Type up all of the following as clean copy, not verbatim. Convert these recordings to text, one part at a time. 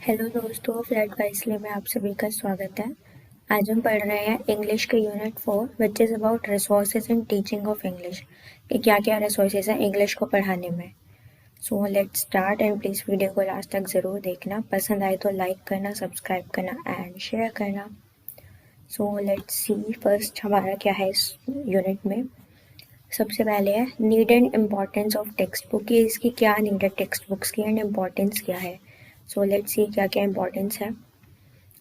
Hello दोस्तों, flat wisely में आप सभी का स्वागत है। आज हम पढ़ रहे हैं इंग्लिश के unit 4 which is about resources in teaching of English कि क्या क्या रिसोर्सेज हैं इंग्लिश को पढ़ाने में। So let's start and please video को लास्ट तक ज़रूर देखना। पसंद आए तो लाइक करना, सब्सक्राइब करना एंड शेयर करना। सो लेट्स सी फर्स्ट हमारा क्या है इस यूनिट में। सबसे पहले है need and importance of text book, कि इसकी क्या नीड है टेक्स्ट बुक्स की एंड इम्पॉर्टेंस क्या है। सो लेट्स सी क्या क्या इम्पॉर्टेंस है।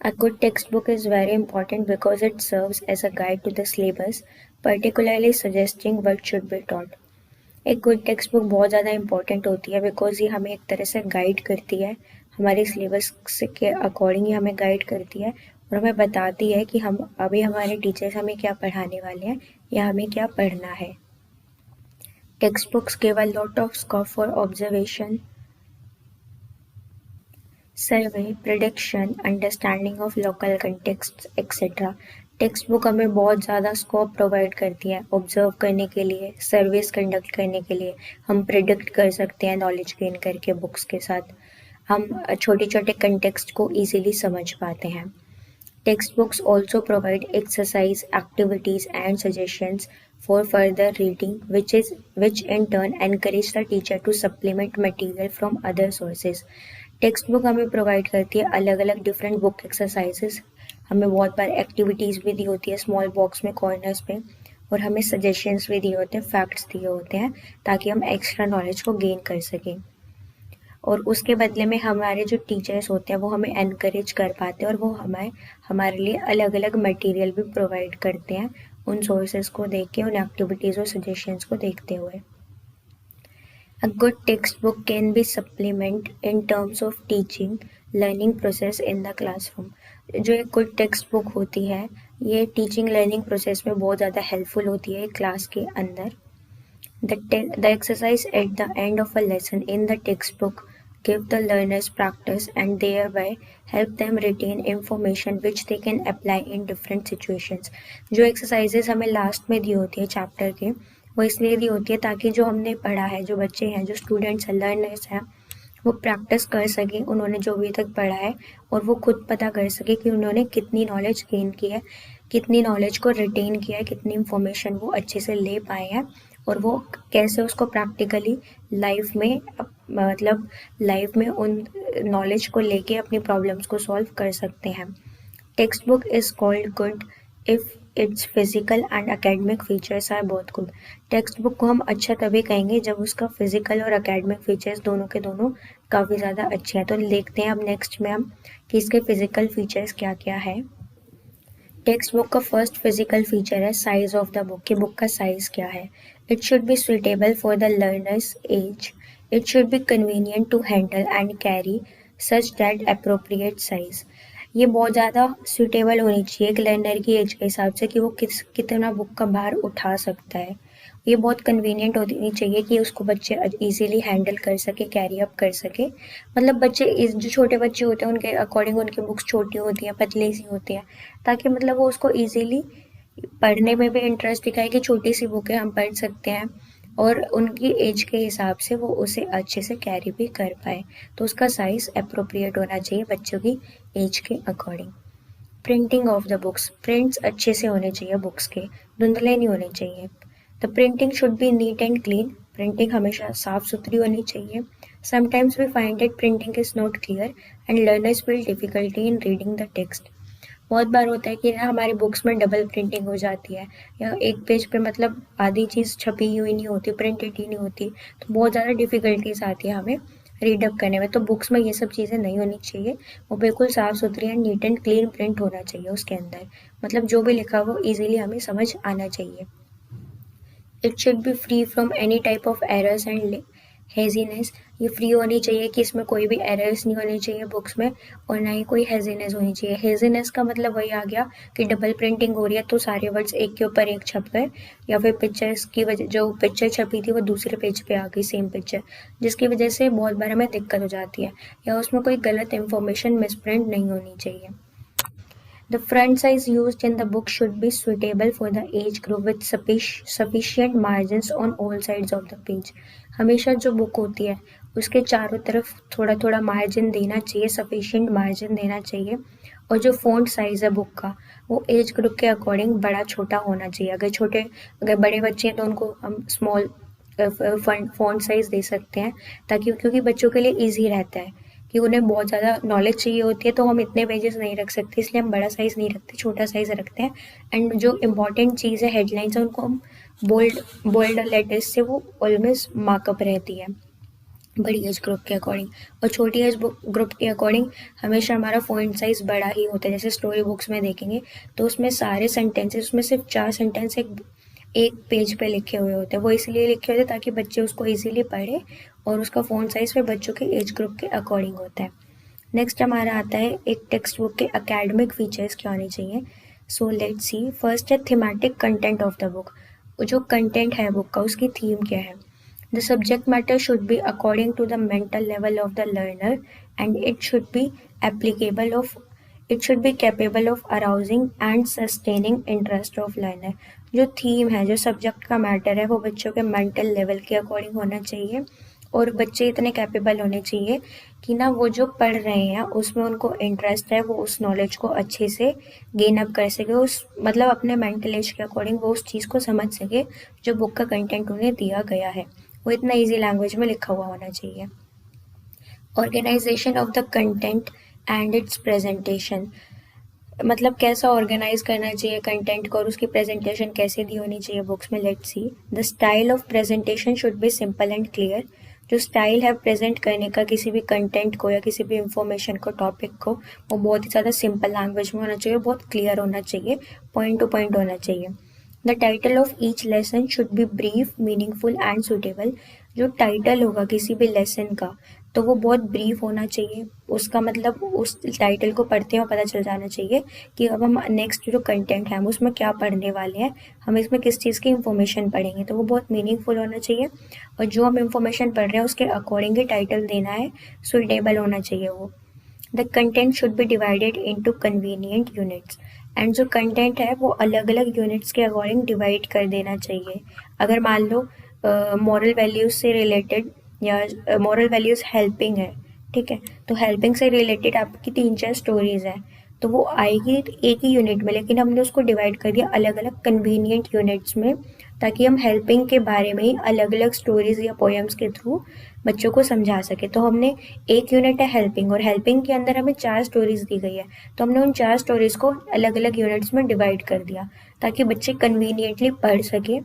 A good textbook is very important because it serves as a guide to the syllabus, particularly suggesting what should be taught. एक गुड टेक्स्ट बुक बहुत ज़्यादा important होती है बिकॉज ये हमें एक तरह से गाइड करती है, हमारे सिलेबस के अकॉर्डिंग ही हमें गाइड करती है और हमें बताती है कि हम अभी हमारे टीचर्स हमें क्या पढ़ाने वाले हैं या हमें क्या पढ़ना है। Text books give a lot of scope for observation, survey, prediction, understanding of local context etcetera. Text book हमें बहुत ज़्यादा स्कोप प्रोवाइड करती है ऑब्जर्व करने के लिए, सर्विस कंडक्ट करने के लिए। हम प्रिडिक्ट कर सकते हैं नॉलेज गेन करके बुक्स के साथ। हम छोटे छोटे कंटेक्स्ट को ईजिली समझ पाते हैं। Textbooks also provide exercise, activities, and suggestions for further reading, which in turn encourage the teacher to supplement material from other sources. Text book हमें प्रोवाइड करती है अलग अलग डिफरेंट बुक एक्सरसाइजेस, हमें बहुत बार एक्टिविटीज़ भी दी होती है स्मॉल बॉक्स में कॉर्नर्स पे, और हमें सजेशंस भी दिए होते हैं, फैक्ट्स दिए होते हैं ताकि हम एक्स्ट्रा नॉलेज को गेन कर सकें। और उसके बदले में हमारे जो टीचर्स होते हैं वो हमें एनकरेज कर पाते हैं और वो हमारे लिए अलग अलग मटेरियल भी प्रोवाइड करते हैं उन सोर्सेज को देख के, उन एक्टिविटीज़ और सजेशंस को देखते हुए। A good textbook can be supplement in terms of teaching learning process in the classroom. जो एक गुड टेक्स्ट बुक होती है ये टीचिंग लर्निंग प्रोसेस में बहुत ज़्यादा हेल्पफुल होती है क्लास के अंदर। The exercise at the end of a lesson in the textbook give the learners practice and thereby help them retain information which they can apply in different situations. जो exercises हमें last में दी होती है chapter के, वो इसलिए दी होती है ताकि जो हमने पढ़ा है, जो बच्चे हैं, जो स्टूडेंट्स हैं, लर्नर्स हैं, वो प्रैक्टिस कर सकें उन्होंने जो अभी तक पढ़ा है और वो खुद पता कर सके कि उन्होंने कितनी नॉलेज गेन की है, कितनी नॉलेज को रिटेन किया है, कितनी इंफॉर्मेशन वो अच्छे से ले पाए हैं और वो कैसे उसको प्रैक्टिकली लाइफ में उन नॉलेज को लेके अपनी प्रॉब्लम्स को सॉल्व कर सकते हैं। Text book is called good if its physical and academic features are बहुत गुड। टेक्स्ट बुक को हम अच्छा तभी कहेंगे जब उसका फिजिकल और एकेडमिक फीचर्स दोनों के दोनों काफ़ी ज़्यादा अच्छे हैं। तो देखते हैं अब नेक्स्ट में हम कि इसके फिजिकल फीचर्स क्या क्या है। टेक्स्ट बुक का फर्स्ट फिजिकल फीचर है साइज ऑफ द बुक, कि बुक का साइज क्या है। It should be suitable for the learners age, it should be convenient to handle and carry such that appropriate size. ये बहुत ज़्यादा suitable होनी चाहिए एक लर्नर की एज के हिसाब से कि वो कितना बुक का भार उठा सकता है। ये बहुत कन्वीनियंट होनी चाहिए कि उसको बच्चे इजीली हैंडल कर सके, कैरी अप कर सके। मतलब बच्चे जो छोटे बच्चे होते हैं उनके अकॉर्डिंग उनकी बुक्स छोटी होती हैं, पतली सी होती हैं, ताकि मतलब वो उसको ईजिली पढ़ने में भी इंटरेस्ट दिखाए कि छोटी सी बुक है, हम पढ़ सकते हैं, और उनकी एज के हिसाब से वो उसे अच्छे से कैरी भी कर पाए। तो उसका साइज़ अप्रोप्रिएट होना चाहिए बच्चों की एज के according. Printing of the books, prints अच्छे से होने चाहिए बुक्स के, धुंधले नहीं होने चाहिए। The printing should be neat and clean, printing हमेशा साफ सुथरी होनी चाहिए। Sometimes we find that printing is not clear and learners feel difficulty in reading the text. बहुत बार होता है कि ना हमारी बुक्स में डबल प्रिंटिंग हो जाती है या एक पेज पे मतलब आधी चीज़ छपी हुई नहीं होती, प्रिंटेड ही नहीं होती, तो बहुत ज़्यादा डिफ़िकल्टीज आती है हमें रीडअप करने में। तो बुक्स में ये सब चीज़ें नहीं होनी चाहिए, वो बिल्कुल साफ़ सुथरी and NEET and clean print होना चाहिए उसके अंदर, मतलब जो भी लिखा वो ईजिली हमें समझ आना चाहिए। It should B free from any type of errors and haziness, ये फ्री होनी चाहिए कि इसमें कोई भी एरर्स नहीं होनी चाहिए बुक्स में, और ना ही कोई हेजीनेस होनी चाहिए। हेजीनेस का मतलब वही आ गया कि डबल प्रिंटिंग हो रही है तो सारे वर्ड्स एक के ऊपर एक छप गए, या फिर पिक्चर्स की वजह, जो पिक्चर छपी थी वो दूसरे पेज पे आ गई सेम पिक्चर, जिसकी वजह से बहुत बार हमें दिक्कत हो जाती है, या उसमें कोई गलत इंफॉर्मेशन मिसप्रिंट नहीं होनी चाहिए। The front size used in the book should be suitable for the age group with sufficient margins on all sides of the page. हमेशा जो बुक होती है उसके चारों तरफ थोड़ा थोड़ा मार्जिन देना चाहिए, सफिशिएंट मार्जिन देना चाहिए। और जो फ़ॉन्ट साइज़ है बुक का, वो एज ग्रुप के अकॉर्डिंग बड़ा छोटा होना चाहिए। अगर बड़े बच्चे हैं तो उनको हम स्मॉल फ़ॉन्ट साइज़ दे सकते हैं, ताकि क्योंकि बच्चों के लिए ईजी रहता है कि उन्हें बहुत ज़्यादा नॉलेज चाहिए होती है, तो हम इतने पेजेस नहीं रख सकते, इसलिए हम बड़ा साइज़ नहीं रखते, छोटा साइज़ रखते हैं। एंड जो इम्पोर्टेंट चीज़ है, हेडलाइंस है, उनको हम बोल्ड बोल्ड लेटर्स से वो ऑलवेज मार्कअप रहती है बड़ी एज ग्रुप के अकॉर्डिंग। और छोटी एज ग्रुप के अकॉर्डिंग हमेशा हमारा फ़ॉन्ट साइज़ बड़ा ही होता है। जैसे स्टोरी बुक्स में देखेंगे तो उसमें सारे सेंटेंसेस, उसमें सिर्फ 4 सेंटेंस एक पेज पे लिखे हुए होते हैं। वो इसलिए लिखे होते हैं ताकि बच्चे उसको इजीली पढ़े, और उसका फ़ॉन्ट साइज़ फिर बच्चों के एज ग्रुप के अकॉर्डिंग होता है। नेक्स्ट हमारा आता है एक टेक्स्ट बुक के अकेडमिक फीचर्स क्या होने चाहिए। सो लेट्स सी। फर्स्ट है thematic content of the book. जो कंटेंट है बुक का, उसकी थीम क्या है। The subject matter should be according to the mental level of the learner, and it should be capable of arousing and sustaining interest of learner। जो theme है, जो subject का मैटर है, वो बच्चों के मेंटल लेवल के अकॉर्डिंग होना चाहिए, और बच्चे इतने कैपेबल होने चाहिए कि ना वो जो पढ़ रहे हैं उसमें उनको इंटरेस्ट है, वो उस नॉलेज को अच्छे से गेन अप कर सके, उस मतलब अपने मेंटल एज के अकॉर्डिंग वो उस चीज़ को समझ सके जो बुक का कंटेंट उन्हें दिया गया है। वो इतना इजी लैंग्वेज में लिखा हुआ होना चाहिए। Organisation of the content and its presentation. मतलब कैसा ऑर्गेनाइज करना चाहिए कंटेंट को, और उसकी प्रेजेंटेशन कैसे दी होनी चाहिए बुक्स में। Let's see. The style of presentation should be simple and clear. जो स्टाइल है प्रेजेंट करने का किसी भी कंटेंट को या किसी भी इंफॉर्मेशन को, टॉपिक को, वो बहुत ही ज़्यादा सिंपल लैंग्वेज में होना चाहिए, बहुत क्लियर होना चाहिए, पॉइंट टू पॉइंट होना चाहिए। The title of each lesson should be brief, meaningful and suitable. जो टाइटल होगा किसी भी लेसन का, तो वो बहुत ब्रीफ होना चाहिए। उसका मतलब उस टाइटल को पढ़ते हुए पता चल जाना चाहिए कि अब हम नेक्स्ट जो कंटेंट है हम उसमें क्या पढ़ने वाले हैं, हम इसमें किस चीज़ की इंफॉर्मेशन पढ़ेंगे। तो वो बहुत मीनिंगफुल होना चाहिए, और जो हम इंफॉर्मेशन पढ़ रहे हैं उसके अकॉर्डिंग ही टाइटल देना है, सुटेबल होना चाहिए वो। The content should be divided into convenient units. And जो कंटेंट है वो अलग अलग यूनिट्स के अकॉर्डिंग डिवाइड कर देना चाहिए। अगर मान लो मॉरल वैल्यूज़ से रिलेटेड, या मॉरल वैल्यूज़ हेल्पिंग है, ठीक है, तो हेल्पिंग से रिलेटेड आपकी 3-4 स्टोरीज हैं, तो वो आएगी एक ही यूनिट में, लेकिन हमने उसको डिवाइड कर दिया अलग अलग कन्वीनियंट यूनिट्स में, ताकि हम हेल्पिंग के बारे में ही अलग अलग स्टोरीज या पोएम्स के थ्रू बच्चों को समझा सके। तो हमने एक यूनिट है हेल्पिंग, और हेल्पिंग के अंदर हमें 4 स्टोरीज दी गई है, तो हमने उन 4 स्टोरीज को अलग अलग यूनिट्स में डिवाइड कर दिया ताकि बच्चे कन्वीनियंटली पढ़ सके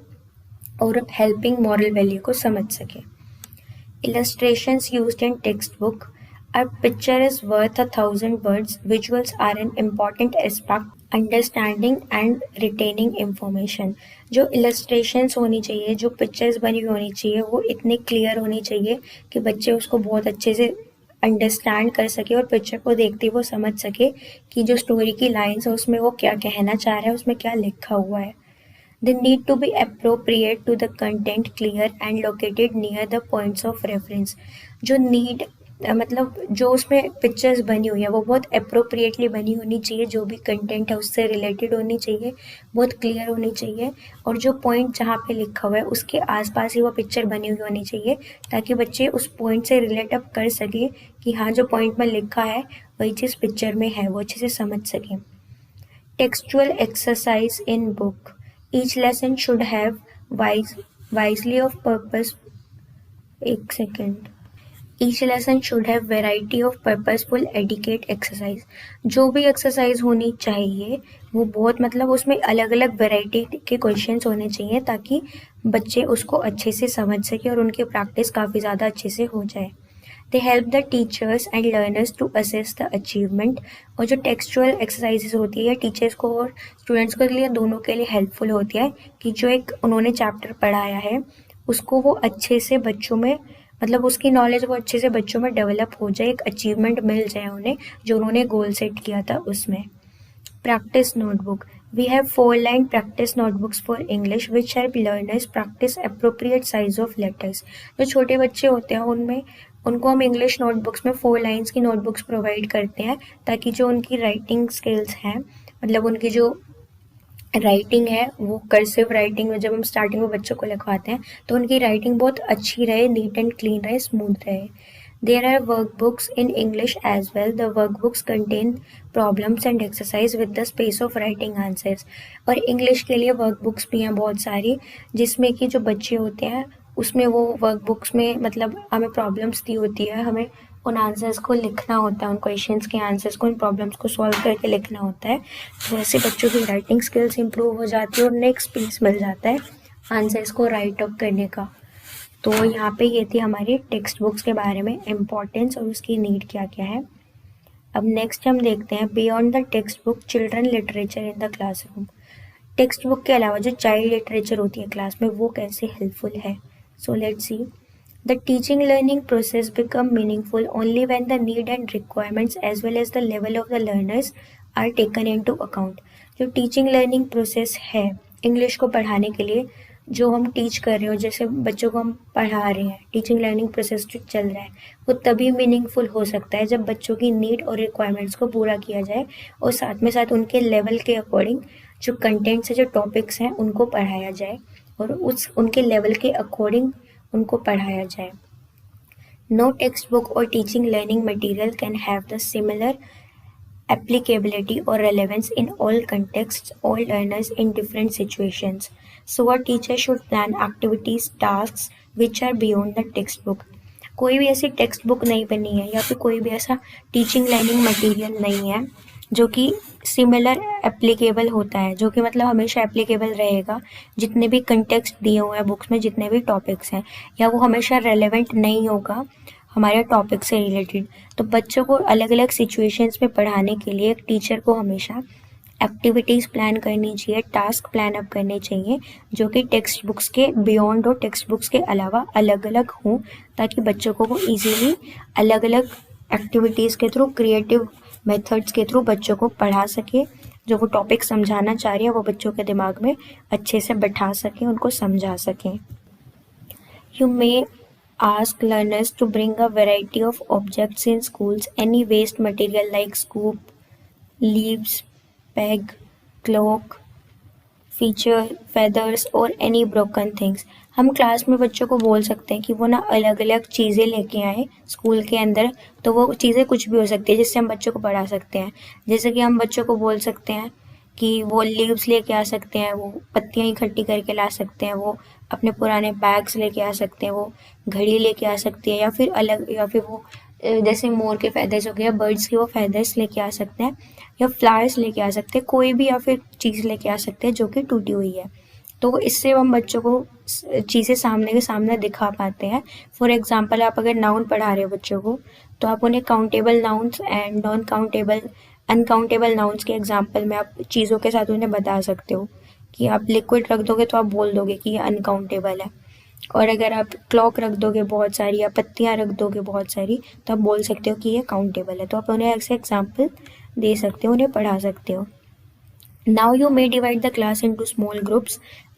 और हेल्पिंग मॉरल वैल्यू को समझ सके। Illustrations used in textbook. A picture is worth 1,000 words. Visuals are an important aspect understanding and retaining information। जो illustrations होनी चाहिए, जो pictures बनी हुई होनी चाहिए, वो इतनी clear होनी चाहिए कि बच्चे उसको बहुत अच्छे से अंडरस्टैंड कर सके, और पिक्चर को देखते वो समझ सके कि जो स्टोरी की लाइन्स है उसमें वो क्या कहना चाह रहा है, उसमें क्या लिखा हुआ है। They need to be appropriate to the content, clear and located near the points of reference। जो नीड मतलब जो उसमें पिक्चर्स बनी हुई है वो बहुत अप्रोप्रिएटली बनी होनी चाहिए, जो भी कंटेंट है उससे रिलेटेड होनी चाहिए, बहुत क्लियर होनी चाहिए, और जो पॉइंट जहाँ पे लिखा हुआ है उसके आसपास ही वो पिक्चर बनी हुई होनी चाहिए, ताकि बच्चे उस पॉइंट से रिलेट अप कर सके कि हाँ जो पॉइंट में लिखा है वही चीज़ पिक्चर में है, वो अच्छे से समझ सकें। Textual exercise in book. Each lesson should have wisely of purpose. एक second. Each lesson should have variety of purposeful educate exercise। जो भी एक्सरसाइज होनी चाहिए वो बहुत मतलब उसमें अलग अलग वैरायटी के क्वेश्चंस होने चाहिए, ताकि बच्चे उसको अच्छे से समझ सके और उनकी प्रैक्टिस काफ़ी ज़्यादा अच्छे से हो जाए। They help the teachers and learners to assess the achievement. और जो टेक्सचुअल एक्सरसाइजेज होती है टीचर्स को और स्टूडेंट्स के लिए, दोनों के लिए हेल्पफुल होती है कि जो एक उन्होंने चैप्टर पढ़ाया है उसको वो अच्छे से बच्चों में, मतलब उसकी नॉलेज वो अच्छे से बच्चों में डेवलप हो जाए, एक अचीवमेंट मिल जाए उन्हें जो उन्होंने गोल सेट किया था उसमें। Practice notebook. We have 4-line practice notebooks for English which help learners practice appropriate size of letters। जो छोटे बच्चे होते हैं उनमें उनको हम इंग्लिश नोटबुक्स में 4 लाइन्स की नोटबुक्स प्रोवाइड करते हैं, ताकि जो उनकी राइटिंग स्किल्स हैं, मतलब उनकी जो राइटिंग है वो कर्सिव राइटिंग में जब हम स्टार्टिंग में बच्चों को लिखवाते हैं तो उनकी राइटिंग बहुत अच्छी रहे, नीट एंड क्लीन रहे, स्मूथ रहे. There are workbooks in English as well. The workbooks contain problems and exercise with the space of writing answers. और इंग्लिश के लिए वर्कबुक्स भी हैं बहुत सारी, जिसमें कि जो बच्चे होते हैं उसमें वो वर्कबुक्स में मतलब हमें प्रॉब्लम्स दी होती है, हमें उन आंसर्स को लिखना होता है, उन क्वेश्चंस के आंसर्स को, उन प्रॉब्लम्स को सॉल्व करके लिखना होता है. तो ऐसे बच्चों की राइटिंग स्किल्स इंप्रूव हो जाती है और नेक्स्ट स्पेस मिल जाता है आंसर्स को राइट अप करने का. तो यहाँ पे ये थी हमारी टेक्स्ट बुक्स के बारे में इम्पोर्टेंस और उसकी नीड क्या क्या है. अब नेक्स्ट हम देखते हैं beyond the text book children literature in the classroom. Text book के अलावा जो चाइल्ड लिटरेचर होती है क्लास में वो कैसे हेल्पफुल है. So let's see. The teaching learning process become meaningful only when the need and requirements as well as the level of the learners are taken into account. जो teaching learning process है English को पढ़ाने के लिए, जो हम teach कर रहे हो, जैसे बच्चों को हम पढ़ा रहे हैं, टीचिंग लर्निंग प्रोसेस जो चल रहा है वो तभी मीनिंगफुल हो सकता है जब बच्चों की नीड और रिक्वायरमेंट्स को पूरा किया जाए और साथ में साथ उनके लेवल के अकॉर्डिंग जो कंटेंट्स है, जो टॉपिक्स हैं उनको पढ़ाया जाए और उनके लेवल के अकॉर्डिंग उनको पढ़ाया जाए. नो टेक्स्ट बुक और teaching learning material can have the similar applicability or relevance in all contexts, all learners in different situations. So a teacher should plan activities, tasks which are beyond the textbook. कोई भी ऐसी text book नहीं बनी है या फिर कोई भी ऐसा टीचिंग लर्निंग मटेरियल नहीं है जो कि सिमिलर एप्लीकेबल होता है, जो कि मतलब हमेशा एप्लीकेबल रहेगा. जितने भी कंटेक्स्ट दिए हुए हैं बुक्स में, जितने भी टॉपिक्स हैं, या वो हमेशा रेलेवेंट नहीं होगा हमारे टॉपिक से रिलेटेड. तो बच्चों को अलग अलग सिचुएशंस में पढ़ाने के लिए एक टीचर को हमेशा एक्टिविटीज़ प्लान करनी चाहिए, टास्क प्लान अप करने चाहिए जो कि टेक्स्ट बुक्स के बियॉन्ड और टेक्स्ट बुक्स के अलावा अलग अलग हों, ताकि बच्चों को वो ईजीली अलग अलग एक्टिविटीज़ के थ्रू, क्रिएटिव मेथड्स के थ्रू बच्चों को पढ़ा सके. जो वो टॉपिक समझाना चाह रही है वो बच्चों के दिमाग में अच्छे से बैठा सकें, उनको समझा सकें. You may ask learners to bring a variety of objects in schools. Any waste material like scoop, leaves, peg, clock, feature, feathers और any broken things. हम क्लास में बच्चों को बोल सकते हैं कि वो ना अलग अलग चीज़ें लेके आए स्कूल के अंदर. तो वो चीज़ें कुछ भी हो सकती है जिससे हम बच्चों को पढ़ा सकते हैं. जैसे कि हम बच्चों को बोल सकते हैं कि वो लीव्स लेके आ सकते हैं, वो पत्तियाँ इकट्ठी करके ला सकते हैं, वो अपने पुराने बैग्स लेके आ सकते हैं, वो घड़ी लेके आ सकती है, या फिर अलग, या फिर वो जैसे मोर के फेदर्स हो गया, बर्ड्स के वो फेदर्स लेके आ सकते हैं, या फ्लावर्स लेके आ सकते हैं, कोई भी या फिर चीज़ लेके आ सकते हैं जो कि टूटी हुई है. तो इससे हम बच्चों को चीज़ें सामने के सामने दिखा पाते हैं. फॉर एग्जाम्पल, आप अगर नाउन पढ़ा रहे हो बच्चों को तो आप उन्हें countable nouns and non countable, uncountable nouns के एग्जाम्पल में आप चीज़ों के साथ उन्हें बता सकते हो कि आप लिक्विड रख दोगे तो आप बोल दोगे कि ये अनकाउंटेबल है, और अगर आप क्लॉक रख दोगे बहुत सारी या पत्तियाँ रख दोगे बहुत सारी तो आप बोल सकते हो कि ये काउंटेबल है. तो आप उन्हें ऐसे एग्जाम्पल दे सकते हो, उन्हें पढ़ा सकते हो. Now you may divide the class into small groups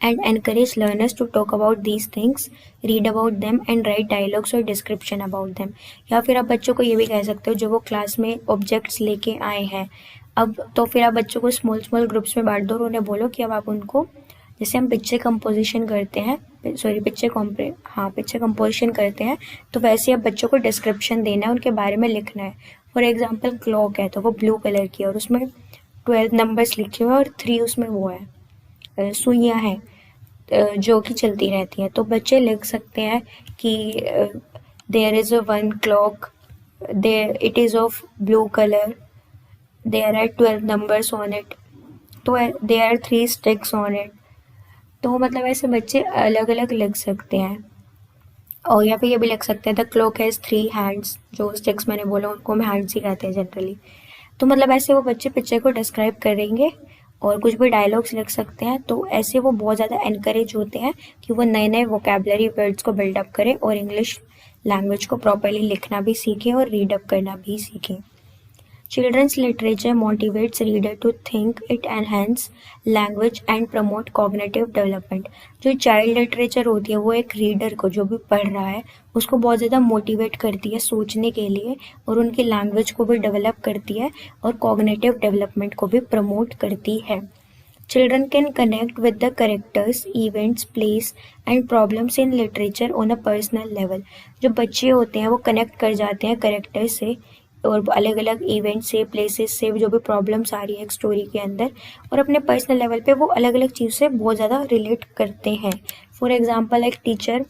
and encourage learners to talk about these things, read about them and write dialogues or description about them. या फिर आप बच्चों को ये भी कह सकते हो जो वो क्लास में ऑब्जेक्ट्स लेके आए हैं, अब तो फिर आप बच्चों को स्मॉल ग्रुप्स में बांट दो और उन्हें बोलो कि अब आप उनको, जैसे हम पिक्चर कंपोजिशन करते हैं, पिक्चर कंपोजिशन करते हैं, तो वैसे अब बच्चों को डिस्क्रिप्शन देना है, उनके बारे में लिखना है. फॉर एग्जाम्पल क्लॉक है तो वो ब्लू कलर की है और उसमें 12 नंबर्स लिखे हुए और 3 उसमें वो है सुइयाँ हैं जो कि चलती रहती हैं. तो बच्चे लिख सकते हैं कि there is a one clock, there it is of blue colour, there are 12 numbers on it, तो there are 3 sticks on it. तो मतलब ऐसे बच्चे अलग अलग लिख सकते हैं. और या फिर ये भी लिख सकते हैं द क्लॉक हैज़ 3 हैंड्स, जो स्टिक्स मैंने बोला उनको हम हैंड्स ही कहते हैं जनरली. तो मतलब ऐसे वो बच्चे पिक्चर को डिस्क्राइब करेंगे और कुछ भी डायलॉग्स लिख सकते हैं. तो ऐसे वो बहुत ज़्यादा एनकरेज होते हैं कि वो नए नए वोकेबलरी वर्ड्स को बिल्डअप करें और इंग्लिश लैंग्वेज को प्रॉपरली लिखना भी सीखें और रीडअप करना भी सीखें. Children's literature motivates reader to think, it enhance language and promote cognitive development. जो चाइल्ड लिटरेचर होती है वो एक रीडर को, जो भी पढ़ रहा है, उसको बहुत ज़्यादा मोटिवेट करती है सोचने के लिए और उनकी लैंग्वेज को भी डेवलप करती है और कॉग्निटिव डेवलपमेंट को भी प्रमोट करती है. Children can connect with the characters, events, place and problems in literature on a personal level. जो बच्चे होते हैं वो कनेक्ट कर जाते हैं करेक्टर से और अलग अलग इवेंट से, प्लेसेस से, जो भी प्रॉब्लम्स आ रही है एक स्टोरी के अंदर, और अपने पर्सनल लेवल पे वो अलग अलग चीज़ से बहुत ज़्यादा रिलेट करते हैं. फॉर एग्जाम्पल, एक टीचर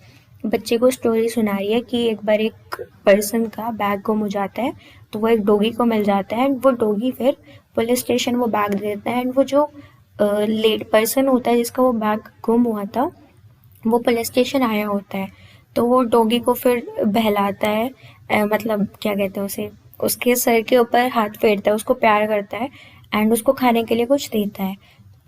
बच्चे को स्टोरी सुना रही है कि एक बार एक पर्सन का बैग गुम हो जाता है, तो वो एक डॉगी को मिल जाता है एंड वो डॉगी फिर पुलिस स्टेशन वो बैग दे देता है एंड वो जो लेट पर्सन होता है जिसका वो बैग गुम हुआ था वो पुलिस स्टेशन आया होता है. तो वो डॉगी को फिर बहलाता है, मतलब क्या कहते हैं उसे, उसके सर के ऊपर हाथ फेरता है, उसको प्यार करता है एंड उसको खाने के लिए कुछ देता है.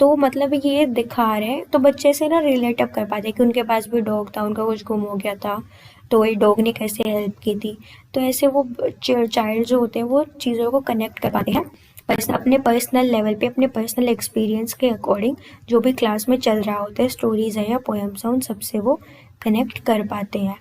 तो मतलब ये दिखा रहे हैं तो बच्चे से ना रिलेट अप कर पाते हैं कि उनके पास भी डॉग था, उनका कुछ गुम हो गया था, तो वही डॉग ने कैसे हेल्प की थी. तो ऐसे वो चाइल्ड जो होते हैं वो चीज़ों को कनेक्ट कर पाते हैं अपने पर्सनल लेवल पे, अपने पर्सनल एक्सपीरियंस के अकॉर्डिंग. जो भी क्लास में चल रहा होता है, स्टोरीज है या पोएम्स है, उन सबसे वो कनेक्ट कर पाते हैं.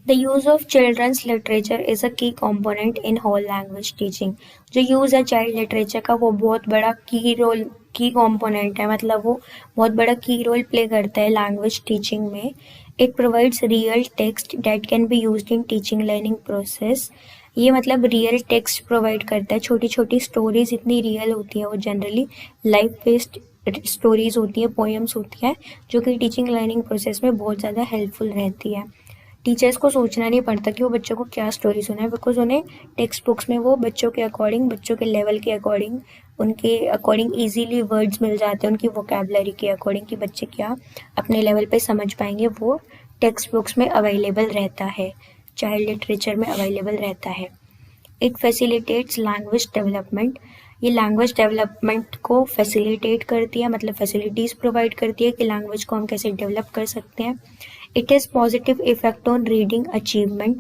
The use of children's literature is a key component in whole language teaching. जो यूज़ है चाइल्ड लिटरेचर का वो बहुत बड़ा की कॉम्पोनेंट है, मतलब वो बहुत बड़ा की रोल प्ले करता है लैंग्वेज टीचिंग में. It provides real text date can be used in teaching learning process. ये मतलब रियल टेक्स्ट प्रोवाइड करता है, छोटी छोटी स्टोरीज इतनी रियल होती है, वो जनरली लाइफ बेस्ड स्टोरीज होती है, पोएम्स होती है, जो कि टीचिंग लर्निंग प्रोसेस में बहुत ज़्यादा हेल्पफुल रहती है. टीचर्स को सोचना नहीं पड़ता कि वो बच्चों को क्या स्टोरी सुनाए, बिकॉज उन्हें टेक्स्ट बुक्स में वो बच्चों के अकॉर्डिंग, बच्चों के लेवल के अकॉर्डिंग, उनके अकॉर्डिंग ईजीली वर्ड्स मिल जाते हैं, उनकी वोकेबलरी के अकॉर्डिंग कि बच्चे क्या अपने लेवल पे समझ पाएंगे, वो टेक्स्ट बुक्स में अवेलेबल रहता है, चाइल्ड लिटरेचर में अवेलेबल रहता है. It facilitates language development. ये लैंग्वेज डेवलपमेंट को फैसिलिटेट करती है, मतलब फैसिलिटीज़ प्रोवाइड करती है कि लैंग्वेज को हम कैसे डेवलप कर सकते हैं. It has positive effect on reading achievement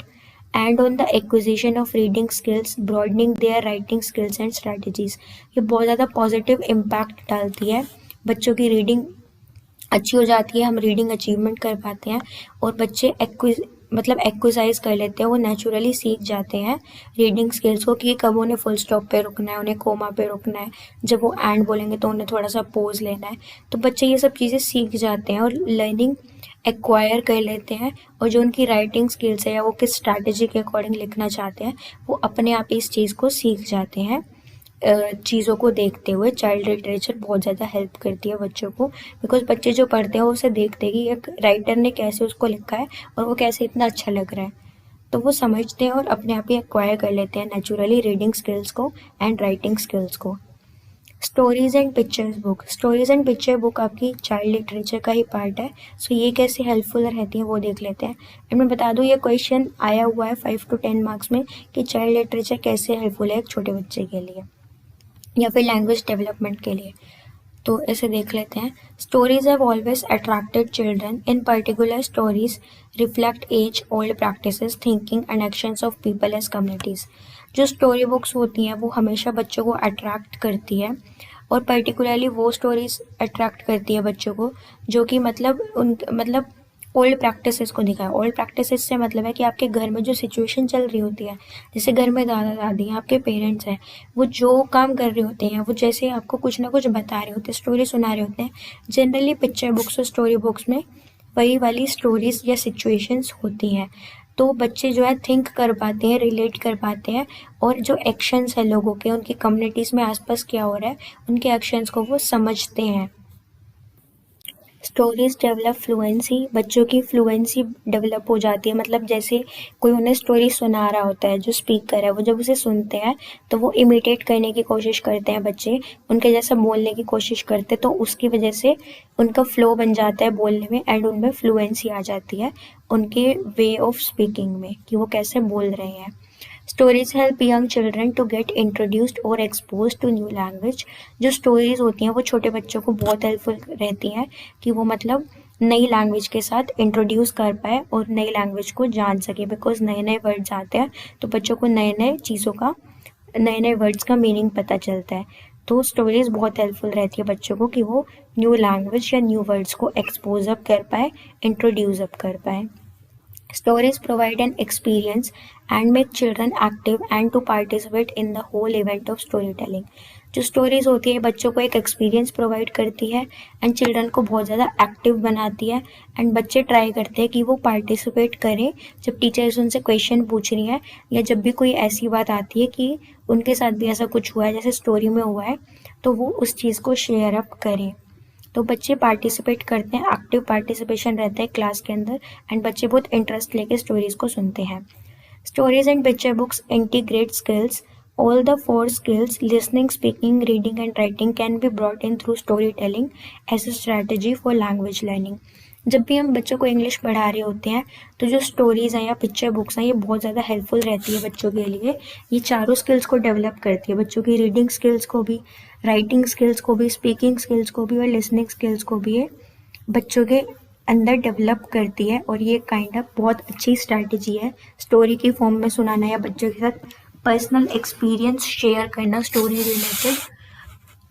and on the acquisition of reading skills, broadening their writing skills and strategies. ये बहुत ज़्यादा पॉजिटिव इम्पैक्ट डालती है, बच्चों की रीडिंग अच्छी हो जाती है, हम रीडिंग अचीवमेंट कर पाते हैं और बच्चे एक्विजाइज कर लेते हैं, वो नेचुरली सीख जाते हैं रीडिंग स्किल्स को कि कब उन्हें फुल स्टॉप पे रुकना है, उन्हें कोमा पे रुकना है, जब वो एंड बोलेंगे तो उन्हें थोड़ा सा पोज लेना है. तो बच्चे ये सब चीज़ें सीख जाते हैं और लर्निंग एक्वायर कर लेते हैं, और जो उनकी राइटिंग स्किल्स है या वो किस स्ट्रैटेजी के अकॉर्डिंग लिखना चाहते हैं वो अपने आप इस चीज़ को सीख जाते हैं. चीज़ों को देखते हुए चाइल्ड लिटरेचर बहुत ज़्यादा हेल्प करती है बच्चों को, बिकॉज बच्चे जो पढ़ते हैं वो उसे देखते हैं कि एक राइटर ने कैसे उसको लिखा है और वो कैसे इतना अच्छा लग रहा है, तो वो समझते हैं और अपने आप ही एक्वायर कर लेते हैं नेचुरली रीडिंग स्किल्स को एंड राइटिंग स्किल्स को. Stories and pictures book. Stories and picture book आपकी चाइल्ड लिटरेचर का ही पार्ट है. सो ये कैसे हेल्पफुल रहती है वो देख लेते हैं. एंड मैं बता दूँ ये क्वेश्चन आया हुआ है 5 to 10 मार्क्स में कि चाइल्ड लिटरेचर कैसे हेल्पफुल है एक छोटे बच्चे के लिए या फिर लैंग्वेज डेवलपमेंट के लिए. तो ऐसे देख लेते हैं. Stories have always attracted children. In particular stories reflect as old practices, thinking and actions of people as communities. जो स्टोरी बुक्स होती हैं वो हमेशा बच्चों को अट्रैक्ट करती है, और पर्टिकुलरली वो स्टोरीज अट्रैक्ट करती है बच्चों को जो कि मतलब ओल्ड प्रैक्टिसेस को दिखाए. ओल्ड प्रैक्टिसेस से मतलब है कि आपके घर में जो सिचुएशन चल रही होती है, जैसे घर में दादा दादी हैं, आपके पेरेंट्स हैं, वो जो काम कर रहे होते हैं, वो जैसे आपको कुछ ना कुछ बता रहे होते हैं, स्टोरी सुना रहे होते हैं. जनरली पिक्चर बुक्स और स्टोरी बुक्स में वही वाली स्टोरीज या सिचुएशंस होती हैं, तो बच्चे जो है थिंक कर पाते हैं, रिलेट कर पाते हैं, और जो एक्शंस है लोगों के, उनकी कम्युनिटीज़ में आसपास क्या हो रहा है, उनके एक्शंस को वो समझते हैं. Stories develop fluency. बच्चों की फ्लुएंसी डेवलप हो जाती है, मतलब जैसे कोई उन्हें स्टोरी सुना रहा होता है, जो स्पीकर है वो जब उसे सुनते हैं तो वो इमिटेट करने की कोशिश करते हैं, बच्चे उनके जैसा बोलने की कोशिश करते हैं, तो उसकी वजह से उनका फ्लो बन जाता है बोलने में एंड उनमें फ्लुएंसी आ जाती है उनके वे ऑफ स्पीकिंग में कि वो कैसे बोल रहे हैं. Stories help young children to get introduced और एक्सपोज टू न्यू लैंग्वेज. जो स्टोरीज होती हैं वो छोटे बच्चों को बहुत हेल्पफुल रहती हैं कि वो मतलब नई लैंग्वेज के साथ इंट्रोड्यूस कर पाए और नई लैंग्वेज को जान सके, बिकॉज नए नए वर्ड्स आते हैं तो बच्चों को नए नए चीज़ों का, नए नए वर्ड्स का मीनिंग पता चलता है. तो स्टोरीज बहुत हेल्पफुल रहती है बच्चों को कि वो न्यू लैंग्वेज या न्यू वर्ड्स को एक्सपोज अप कर पाए, इंट्रोड्यूस अप कर पाए. Stories provide an experience and make children active and to participate in the whole event of storytelling. जो स्टोरीज होती है बच्चों को एक एक्सपीरियंस प्रोवाइड करती है एंड चिल्ड्रन को बहुत ज़्यादा एक्टिव बनाती है एंड बच्चे ट्राई करते हैं कि वो पार्टिसिपेट करें जब टीचर्स उनसे क्वेश्चन पूछ रही हैं या जब भी कोई ऐसी बात आती है कि उनके साथ भी ऐसा कुछ हुआ है जैसे स्टोरी में हुआ है तो वो उस चीज़ को शेयर अप करें। तो बच्चे पार्टिसिपेट करते हैं, एक्टिव पार्टिसिपेशन रहता है क्लास के अंदर एंड बच्चे बहुत इंटरेस्ट लेके स्टोरीज को सुनते हैं। Stories and picture books integrate skills. All the four skills listening, speaking, reading and writing can be brought in through storytelling as a strategy for language learning. जब भी हम बच्चों को इंग्लिश पढ़ा रहे होते हैं तो जो स्टोरीज हैं या पिक्चर बुक्स हैं ये बहुत ज़्यादा हेल्पफुल रहती है बच्चों के लिए। ये चारों स्किल्स को डेवलप करती है, बच्चों की रीडिंग स्किल्स को भी, राइटिंग स्किल्स को भी, स्पीकिंग स्किल्स को भी और लिसनिंग स्किल्स को भी ये बच्चों के अंदर डेवलप करती है। और ये काइंड ऑफ बहुत अच्छी स्ट्रैटेजी है स्टोरी की फॉर्म में सुनाना या बच्चों के साथ पर्सनल एक्सपीरियंस शेयर करना स्टोरी रिलेटेड,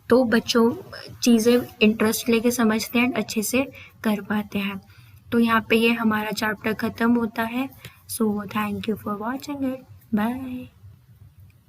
तो बच्चों चीज़ें इंटरेस्ट लेके समझते हैं अच्छे से कर पाते हैं। तो यहाँ पे ये हमारा चैप्टर ख़त्म होता है। So thank you for watching it, bye.